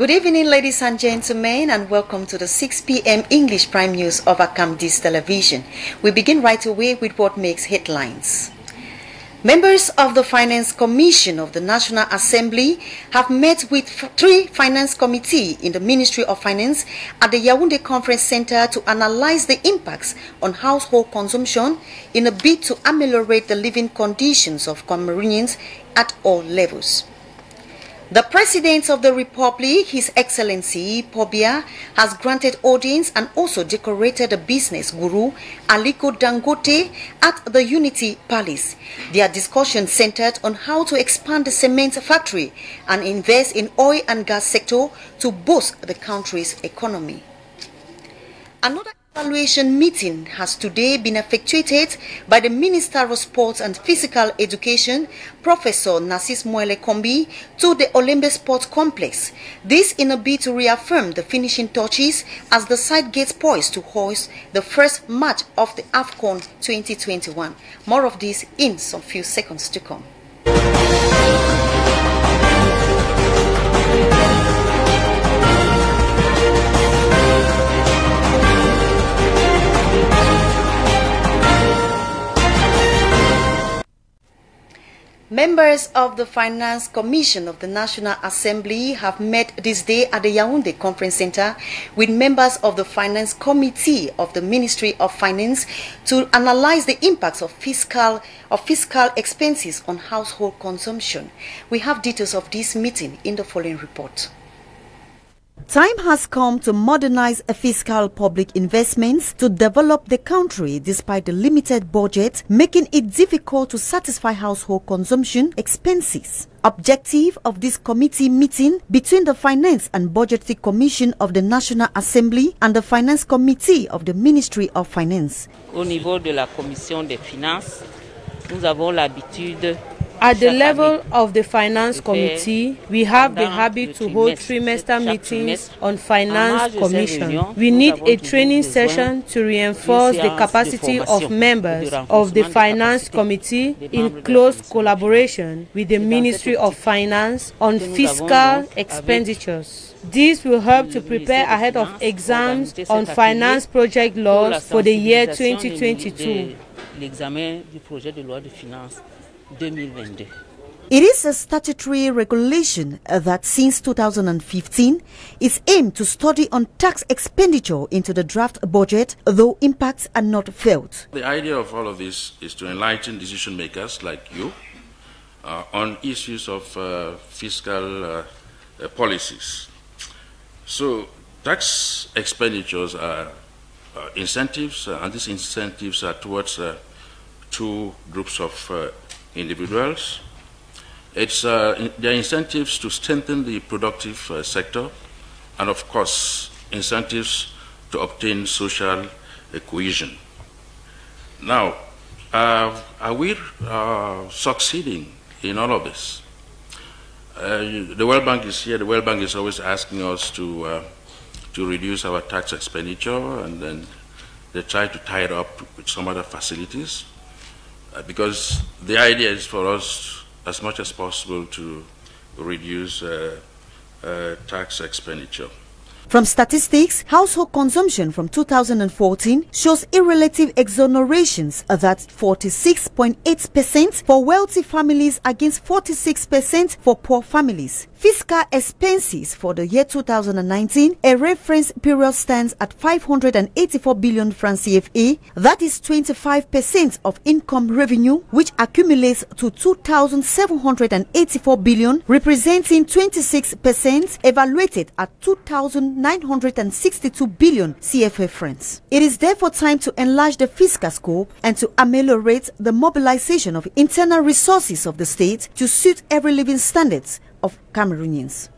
Good evening, ladies and gentlemen, and welcome to the 6 p.m. English Prime News of This Television. We begin right away with what makes headlines. Members of the Finance Commission of the National Assembly have met with three finance committees in the Ministry of Finance at the Yaoundé Conference Center to analyze the impacts on household consumption in a bid to ameliorate the living conditions of Cameroonians at all levels. The President of the Republic, His Excellency Pobia, has granted audience and also decorated the business guru Aliko Dangote at the Unity Palace. Their discussion centered on how to expand the cement factory and invest in oil and gas sector to boost the country's economy. Another evaluation meeting has today been effectuated by the Minister of Sports and Physical Education, Professor Narcisse Moelle Kombi, to the Olembe Sports Complex. This in a bid to reaffirm the finishing touches as the site gets poised to host the first match of the AFCON 2021. More of this in some few seconds to come. Members of the Finance Commission of the National Assembly have met this day at the Yaoundé Conference Center with members of the Finance Committee of the Ministry of Finance to analyze the impacts of fiscal expenses on household consumption. We have details of this meeting in the following report. Time has come to modernize fiscal public investments to develop the country despite the limited budget, making it difficult to satisfy household consumption expenses. Objective of this committee meeting between the Finance and Budgetary Commission of the National Assembly and the Finance Committee of the Ministry of Finance. Au niveau de la Commission des Finances, nous avons l'habitude. At the level of the Finance Committee, we have the habit to hold trimester meetings on Finance Commission. We need a training session to reinforce the capacity of members of the Finance Committee in close collaboration with the Ministry of Finance on fiscal expenditures. This will help to prepare ahead of exams on finance project laws for the year 2022. L'examen du projet de loi de finances 2022. It is a statutory regulation that since 2015 is aimed to study on tax expenditure into the draft budget, though impacts are not felt. The idea of all of this is to enlighten decision makers like you on issues of fiscal policies. So tax expenditures are incentives, and these incentives are towards two groups of individuals. There are incentives to strengthen the productive sector, and of course incentives to obtain social cohesion. Now, are we succeeding in all of this? The World Bank is here. The World Bank is always asking us to reduce our tax expenditure, and then they try to tie it up with some other facilities. Because the idea is for us, as much as possible, to reduce tax expenditure. From statistics, household consumption from 2014 shows irrelative exonerations that 46.8% for wealthy families against 46% for poor families. Fiscal expenses for the year 2019, a reference period, stands at 584 billion francs CFA. That is 25% of income revenue, which accumulates to 2,784 billion, representing 26%, evaluated at 2,962 billion CFA francs. It is therefore time to enlarge the fiscal scope and to ameliorate the mobilization of internal resources of the state to suit every living standards of Cameroonians.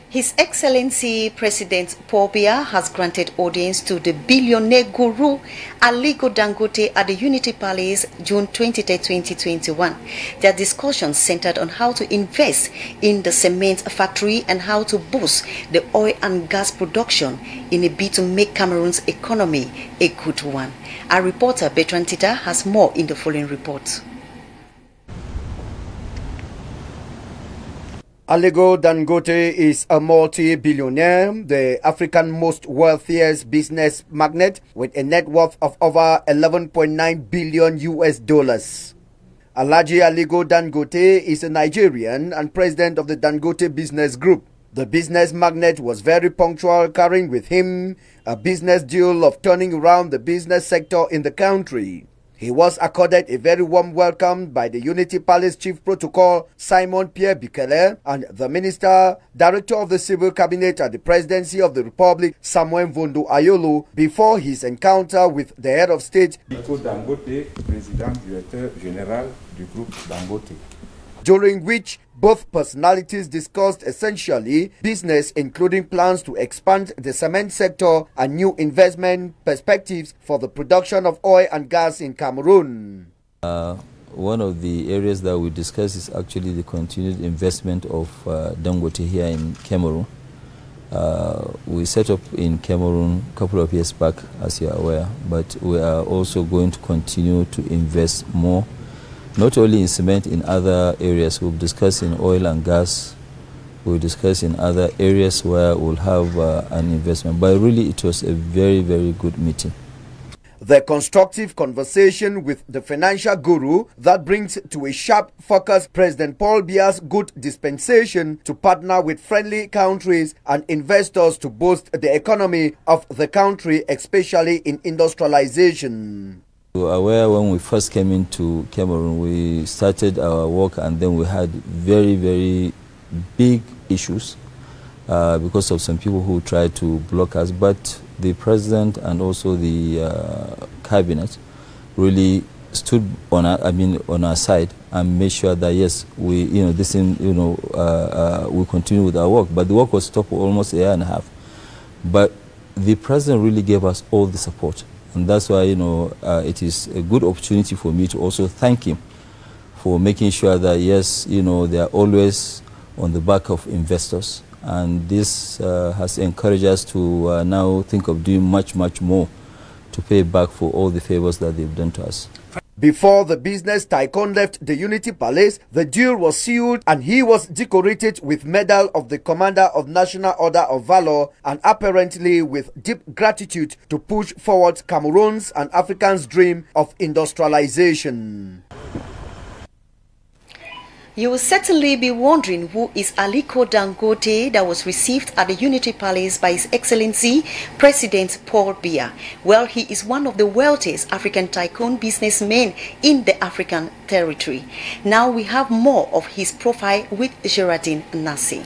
His Excellency President Pobia has granted audience to the billionaire guru Aliko Dangote at the Unity Palace June 23, 2021. Their discussions centered on how to invest in the cement factory and how to boost the oil and gas production in a bid to make Cameroon's economy a good one. Our reporter Bertrand Tita has more in the following report. Aliko Dangote is a multi-billionaire, the African most wealthiest business magnate with a net worth of over 11.9 billion US dollars. Alhaji Aliko Dangote is a Nigerian and president of the Dangote Business Group. The business magnate was very punctual, carrying with him a business deal of turning around the business sector in the country. He was accorded a very warm welcome by the Unity Palace Chief Protocol Simon Pierre Bukele and the Minister, Director of the Civil Cabinet at the Presidency of the Republic, Samuel Vondo Ayolo, before his encounter with the head of state, Aliko Dangote, Président Directeur Général du Groupe Dangote, during which both personalities discussed essentially business, including plans to expand the cement sector and new investment perspectives for the production of oil and gas in Cameroon. One of the areas that we discussed is actually the continued investment of Dangote here in Cameroon. We set up in Cameroon a couple of years back, as you are aware, but we are also going to continue to invest more, not only in cement, in other areas. We've discussed in oil and gas, we'll discuss in other areas where we'll have an investment. But really, it was a very, very good meeting. The constructive conversation with the financial guru that brings to a sharp focus President Paul Biya's good dispensation to partner with friendly countries and investors to boost the economy of the country, especially in industrialization. We were aware when we first came into Cameroon, we started our work and then we had very, very big issues because of some people who tried to block us. But the president and also the cabinet really stood on our side and made sure that yes, we we continue with our work. But the work was stopped for almost a year and a half. But the president really gave us all the support. And that's why, it is a good opportunity for me to also thank him for making sure that, yes, they are always on the back of investors. And this has encouraged us to now think of doing much, much more to pay back for all the favors that they've done to us. Before the business tycoon left the Unity Palace, the deal was sealed and he was decorated with Medal of the Commander of National Order of Valor, and apparently with deep gratitude to push forward Cameroon's and Africans' dream of industrialization. You will certainly be wondering who is Aliko Dangote that was received at the Unity Palace by His Excellency President Paul Biya. Well, he is one of the wealthiest African tycoon businessmen in the African territory. Now we have more of his profile with Geraldine Nasi.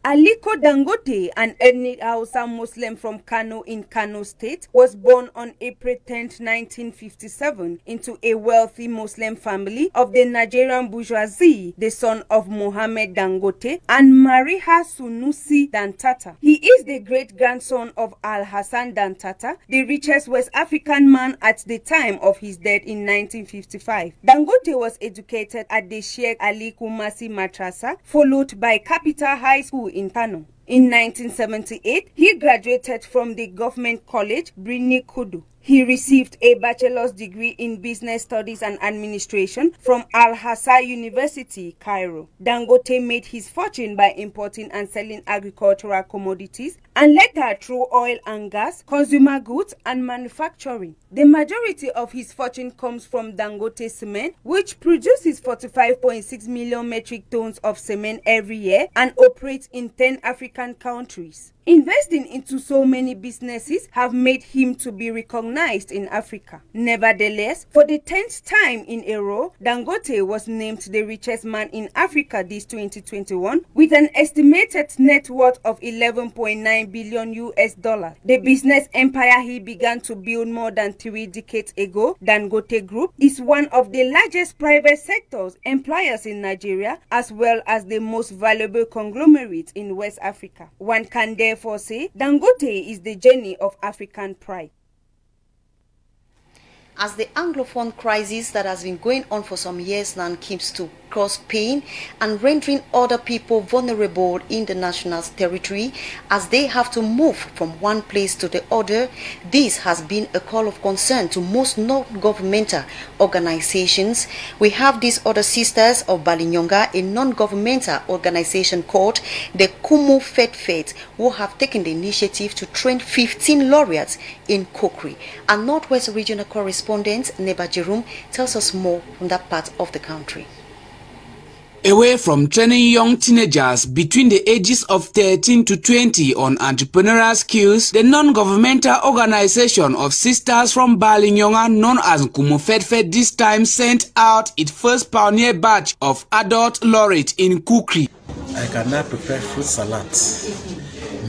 Aliko Dangote, an ethnic Hausa Muslim from Kano in Kano State, was born on April 10, 1957 into a wealthy Muslim family of the Nigerian bourgeoisie, the son of Mohammed Dangote and Mariha Sunusi Dantata. He is the great-grandson of Al-Hassan Dantata, the richest West African man at the time of his death in 1955. Dangote was educated at the Sheikh Ali Kumasi Madrasa, followed by Capital High School in Kano. In 1978, he graduated from the Government College, Birni Kudu. He received a bachelor's degree in business studies and administration from Al-Azhar University, Cairo. Dangote made his fortune by importing and selling agricultural commodities and later through oil and gas, consumer goods and manufacturing. The majority of his fortune comes from Dangote Cement, which produces 45.6 million metric tons of cement every year and operates in 10 African countries. Investing into so many businesses have made him to be recognized in Africa. Nevertheless, for the 10th time in a row, Dangote was named the richest man in Africa this 2021 with an estimated net worth of 11.9 billion US dollars. The business empire he began to build more than 3 decades ago, Dangote Group, is one of the largest private sector employers in Nigeria, as well as the most valuable conglomerate in West Africa. One can therefore say Dangote is the journey of African pride. As the Anglophone crisis that has been going on for some years now keeps to cause pain and rendering other people vulnerable in the national's territory as they have to move from one place to the other. This has been a call of concern to most non-governmental organizations. We have these other sisters of Balinyonga, a non-governmental organization called the Fcfa, who have taken the initiative to train 15 laureates in cookery. Our Northwest Regional correspondent, Neba Jerome, tells us more from that part of the country. Away from training young teenagers between the ages of 13 to 20 on entrepreneurial skills, the non-governmental organization of sisters from Balinyonga, known as Fcfa, this time sent out its first pioneer batch of adult laureates in cookery. I can now prepare fruit salad,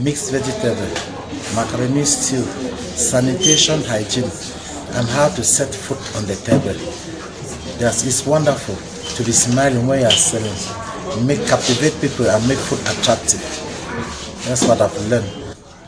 mixed vegetable, macaroni stew, sanitation hygiene, and how to set food on the table. Yes, it's wonderful to be smiling when you are selling, captivate people and make food attractive. That's what I've learned.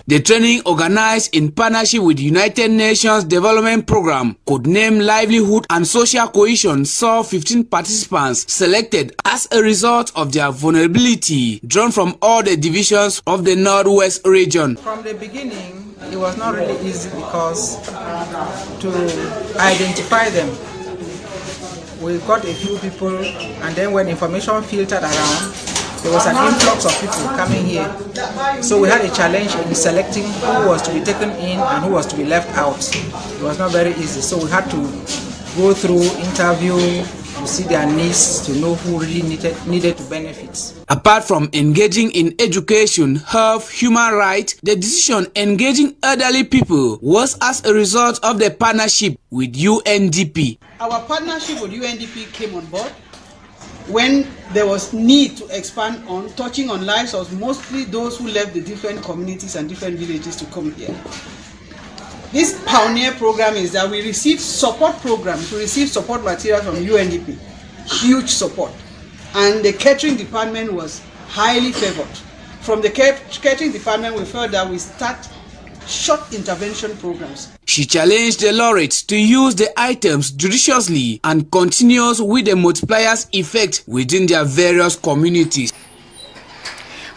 The training, organized in partnership with United Nations Development Program, codenamed Livelihood and Social Cohesion, saw 15 participants selected as a result of their vulnerability, drawn from all the divisions of the Northwest region. From the beginning, it was not really easy because to identify them, we got a few people, and then when information filtered around, there was an influx of people coming here. So we had a challenge in selecting who was to be taken in and who was to be left out. It was not very easy. So we had to go through interview to see their needs, to know who really needed to benefit. Apart from engaging in education, health, human rights, the decision engaging elderly people was as a result of the partnership with UNDP. Our partnership with UNDP came on board when there was need to expand on touching on lives of mostly those who left the different communities and different villages to come here. This pioneer program is that we receive support programs, we receive support materials from UNDP, huge support. And the catering department was highly favored. From the catering department, we felt that we start short intervention programs. She challenged the laureates to use the items judiciously and continues with the multipliers effect within their various communities.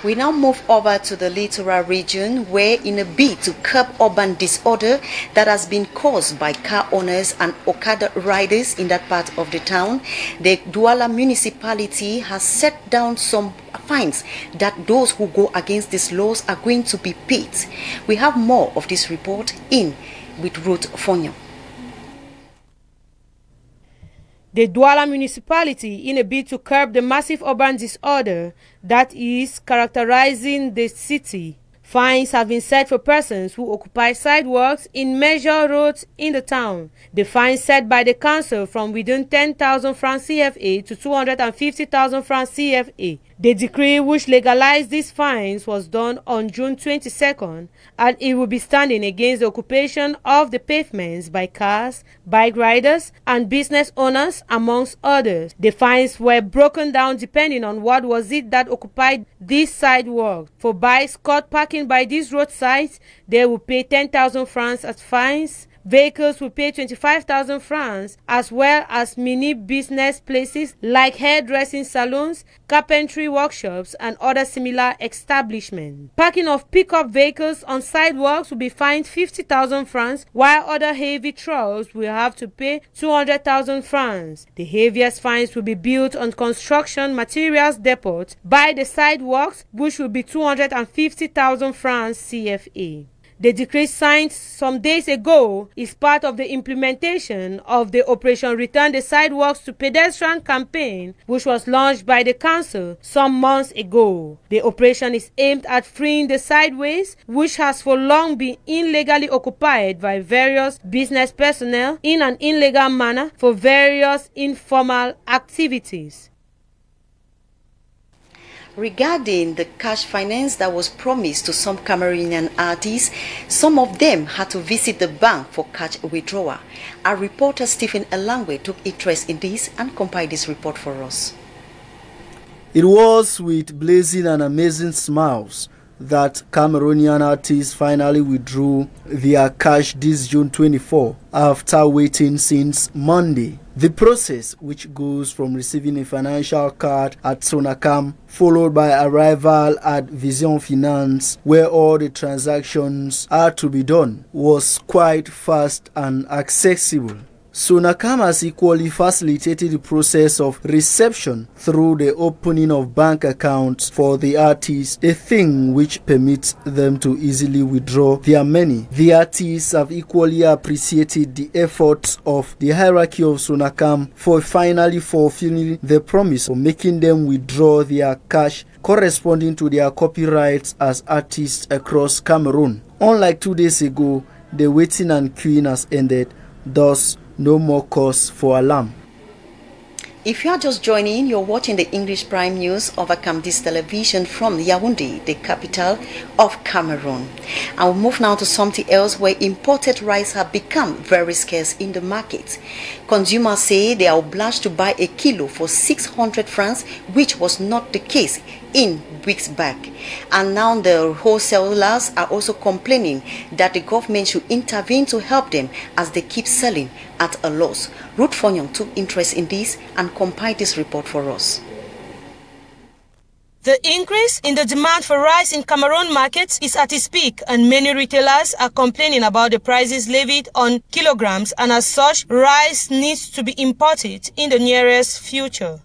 We now move over to the littoral region where, in a bid to curb urban disorder that has been caused by car owners and Okada riders in that part of the town, the Douala municipality has set down some fines that those who go against these laws are going to be paid. We have more of this report in with Ruth Fonyo. The Douala municipality, in a bid to curb the massive urban disorder that is characterizing the city, fines have been set for persons who occupy sidewalks in major roads in the town. The fines set by the council from within 10,000 francs CFA to 250,000 francs CFA. The decree which legalized these fines was done on June 22nd, and it will be standing against the occupation of the pavements by cars, bike riders, and business owners, amongst others. The fines were broken down depending on what was it that occupied these sidewalks. For bikes caught parking by these roadsides, they will pay 10,000 francs as fines. Vehicles will pay 25,000 francs, as well as mini business places like hairdressing salons, carpentry workshops, and other similar establishments. Parking of pickup vehicles on sidewalks will be fined 50,000 francs, while other heavy trucks will have to pay 200,000 francs. The heaviest fines will be built on construction materials depots by the sidewalks, which will be 250,000 francs CFA. The decree signed some days ago is part of the implementation of the Operation Return the Sidewalks to Pedestrian campaign, which was launched by the council some months ago. The operation is aimed at freeing the sideways, which has for long been illegally occupied by various business personnel in an illegal manner for various informal activities. Regarding the cash finance that was promised to some Cameroonian artists, some of them had to visit the bank for cash withdrawal. Our reporter Stephen Elangwe took interest in this and compiled this report for us. It was with blazing and amazing smiles that Cameroonian artists finally withdrew their cash this June 24 after waiting since Monday. The process, which goes from receiving a financial card at Sonacam, followed by arrival at Vision Finance, where all the transactions are to be done, was quite fast and accessible. Sonacam has equally facilitated the process of reception through the opening of bank accounts for the artists, a thing which permits them to easily withdraw their money. The artists have equally appreciated the efforts of the hierarchy of Sonacam for finally fulfilling the promise of making them withdraw their cash corresponding to their copyrights as artists across Cameroon. Unlike 2 days ago, the waiting and queuing has ended, thus no more cause for alarm. If you are just joining, you're watching the English Prime News of Acamdis Television from Yaoundé, the capital of Cameroon. I'll move now to something else where imported rice have become very scarce in the market. Consumers say they are obliged to buy a kilo for 600 francs, which was not the case in weeks back. And now the wholesalers are also complaining that the government should intervene to help them as they keep selling at a loss. Ruth Fonyong took interest in this and compiled this report for us. The increase in the demand for rice in Cameroon markets is at its peak, and many retailers are complaining about the prices levied on kilograms, and as such, rice needs to be imported in the nearest future.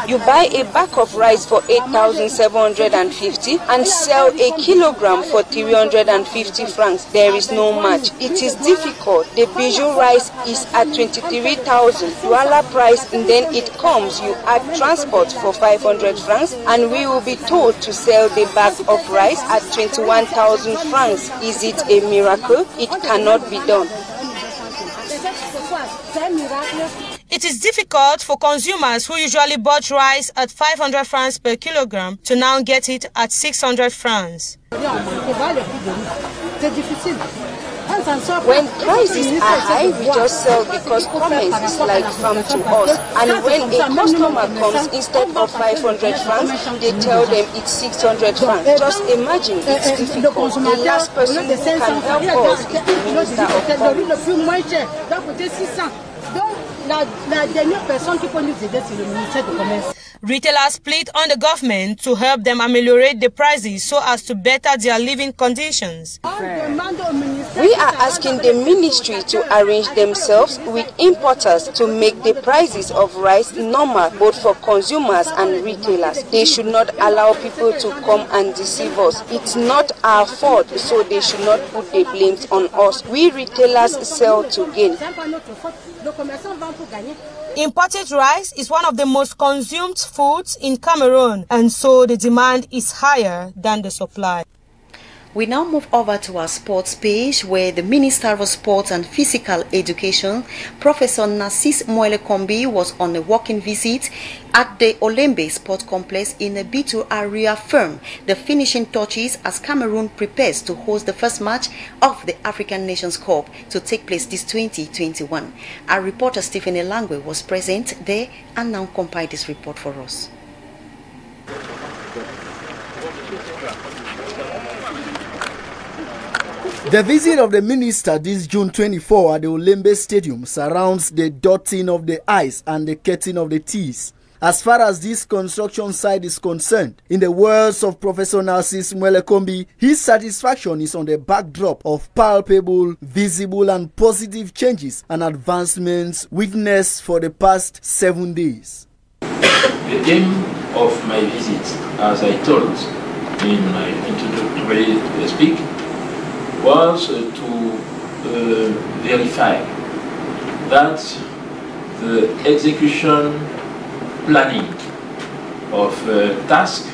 You buy a bag of rice for 8,750 and sell a kilogram for 350 francs. There is no match. It is difficult. The Bijou rice is at 23,000 Douala price, and then it comes. You add transport for 500 francs, and we will be told to sell the bag of rice at 21,000 francs. Is it a miracle? It cannot be done. It is difficult for consumers who usually bought rice at 500 francs per kilogram to now get it at 600 francs. When prices are high, we just sell because commerce is like farm to us. And when a customer comes, instead of 500 francs, they tell them it's 600 francs. Just imagine, it's difficult. The last person who can help us is the Minister of Commerce. Retailers plead on the government to help them ameliorate the prices so as to better their living conditions. We are asking the ministry to arrange themselves with importers to make the prices of rice normal both for consumers and retailers. They should not allow people to come and deceive us. It's not our fault, so they should not put the blames on us. We retailers sell to gain. Imported rice is one of the most consumed foods in Cameroon, and so the demand is higher than the supply. We now move over to our sports page, where the Minister of Sports and Physical Education, Professor Narcisse Moelle-Kombi, was on a walking visit at the Olembe Sport Complex in a bid to reaffirm the finishing touches as Cameroon prepares to host the first match of the African Nations Cup to take place this 2021. Our reporter Stephen Elangwe was present there and now compiled this report for us. The visit of the minister this June 24 at the Olembe Stadium surrounds the dotting of the I's and the cutting of the T's. As far as this construction site is concerned, in the words of Professor Narcisse Moelle-Kombi, his satisfaction is on the backdrop of palpable, visible and positive changes and advancements witnessed for the past 7 days. The aim of my visit, as I told in my introductory speech, was to verify that the execution planning of task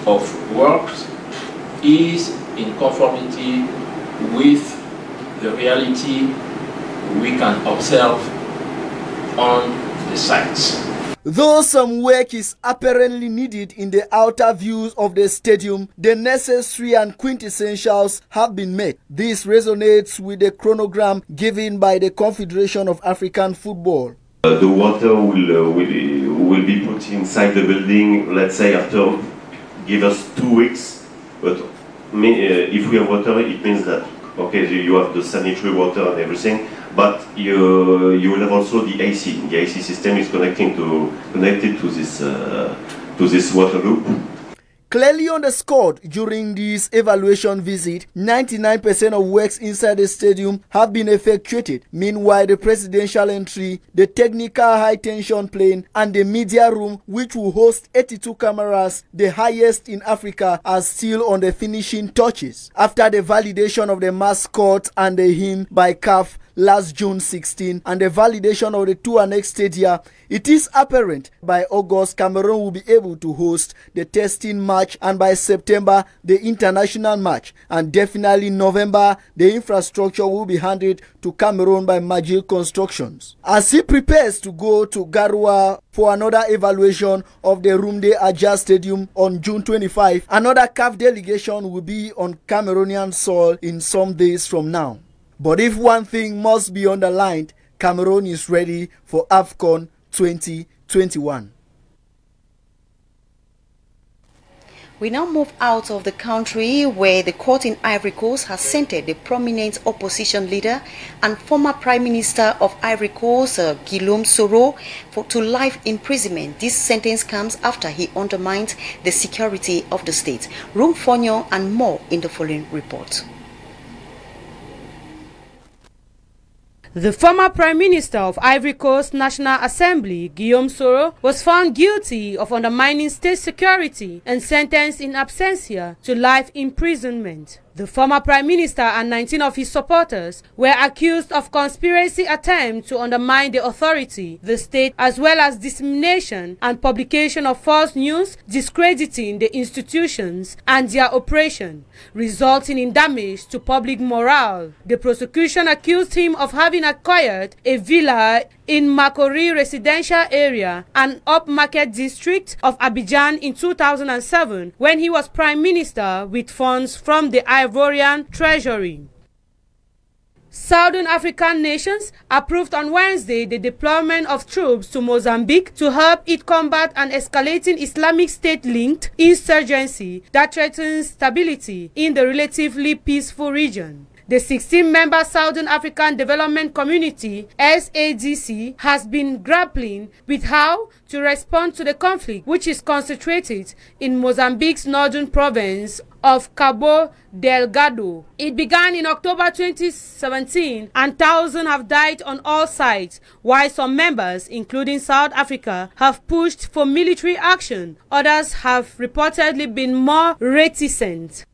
of works is in conformity with the reality we can observe on the sites. Though some work is apparently needed in the outer views of the stadium, the necessary and quintessentials have been met. This resonates with the chronogram given by the Confederation of African Football. The water will will be put inside the building, let's say after, give us 2 weeks, but if we have water, it means that, okay, you have the sanitary water and everything, but you will have also the AC. The AC system is connected to this water loop. Clearly underscored during this evaluation visit, 99% of works inside the stadium have been effectuated. Meanwhile, the presidential entry, the technical high-tension plane, and the media room, which will host 82 cameras, the highest in Africa, are still on the finishing touches. After the validation of the mascot and the hymn by CAF last June 16 and the validation of the 2 annexed stadia, it is apparent by August Cameroon will be able to host the testing match, and by September the international match, and definitely November the infrastructure will be handed to Cameroon by Magic Constructions. As he prepares to go to Garoua for another evaluation of the Rumde Adja Stadium on June 25, another CAF delegation will be on Cameroonian soil in some days from now. But if one thing must be underlined, Cameroon is ready for AFCON 2021. We now move out of the country, where the court in Ivory Coast has sentenced the prominent opposition leader and former Prime Minister of Ivory Coast, Guillaume Soro, to life imprisonment. This sentence comes after he undermined the security of the state. Rum Fonyo and more in the following report. The former Prime Minister of Ivory Coast National Assembly, Guillaume Soro, was found guilty of undermining state security and sentenced in absentia to life imprisonment. The former Prime Minister and 19 of his supporters were accused of conspiracy attempt to undermine the authority, the state, as well as dissemination and publication of false news discrediting the institutions and their operation, resulting in damage to public morale. The prosecution accused him of having acquired a villa in Makori residential area and upmarket district of Abidjan in 2007 when he was Prime Minister with funds from the Ivorian Treasury. Southern African nations approved on Wednesday the deployment of troops to Mozambique to help it combat an escalating Islamic State-linked insurgency that threatens stability in the relatively peaceful region. The 16-member Southern African Development Community, SADC, has been grappling with how to respond to the conflict, which is concentrated in Mozambique's northern province of Cabo Delgado. It began in October 2017 and thousands have died on all sides, while some members, including South Africa, have pushed for military action. Others have reportedly been more reticent.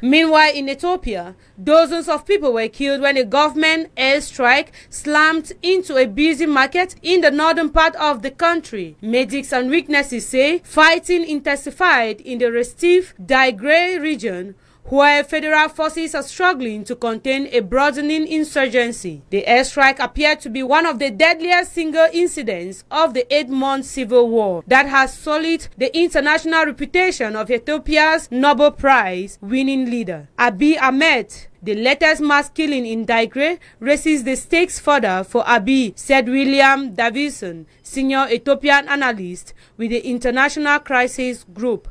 Meanwhile, in Ethiopia, dozens of people were killed when a government airstrike slammed into a busy market in the northern part of the country. Medics and witnesses say fighting intensified in the Restif Daigre region, where federal forces are struggling to contain a broadening insurgency. The airstrike appeared to be one of the deadliest single incidents of the 8-month civil war that has sullied the international reputation of Ethiopia's Nobel Prize winning leader. Abiy Ahmed, the latest mass killing in Daigre, raises the stakes further for Abiy, said William Davison, senior Ethiopian analyst with the International Crisis Group.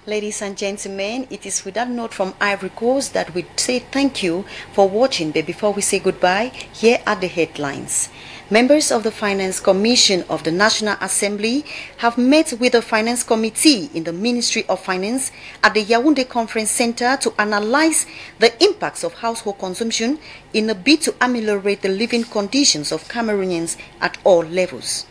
Ladies and gentlemen, it is with that note from Ivory Coast that we say thank you for watching. But before we say goodbye, here are the headlines. Members of the Finance Commission of the National Assembly have met with the Finance Committee in the Ministry of Finance at the Yaoundé Conference Center to analyze the impacts of household consumption in a bid to ameliorate the living conditions of Cameroonians at all levels.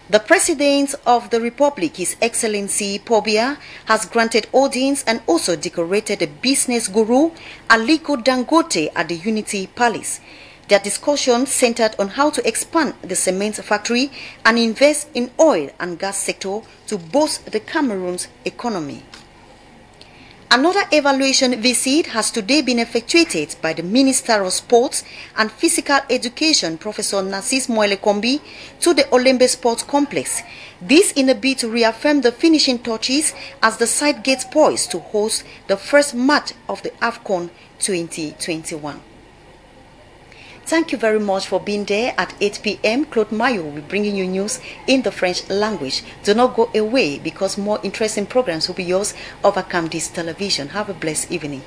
The President of the Republic, His Excellency Pobia, has granted audience and also decorated the business guru Aliko Dangote at the Unity Palace. Their discussion centered on how to expand the cement factory and invest in oil and gas sector to boost the Cameroon's economy. Another evaluation visit has today been effectuated by the Minister of Sports and Physical Education, Professor Narcisse Moelle-Kombi, to the Olembe Sports Complex. This in a bid to reaffirm the finishing touches as the site gets poised to host the first match of the AFCON 2021. Thank you very much for being there. At 8 p.m., Claude Mayo will be bringing you news in the French language. Do not go away because more interesting programs will be yours over Camdis Television. Have a blessed evening.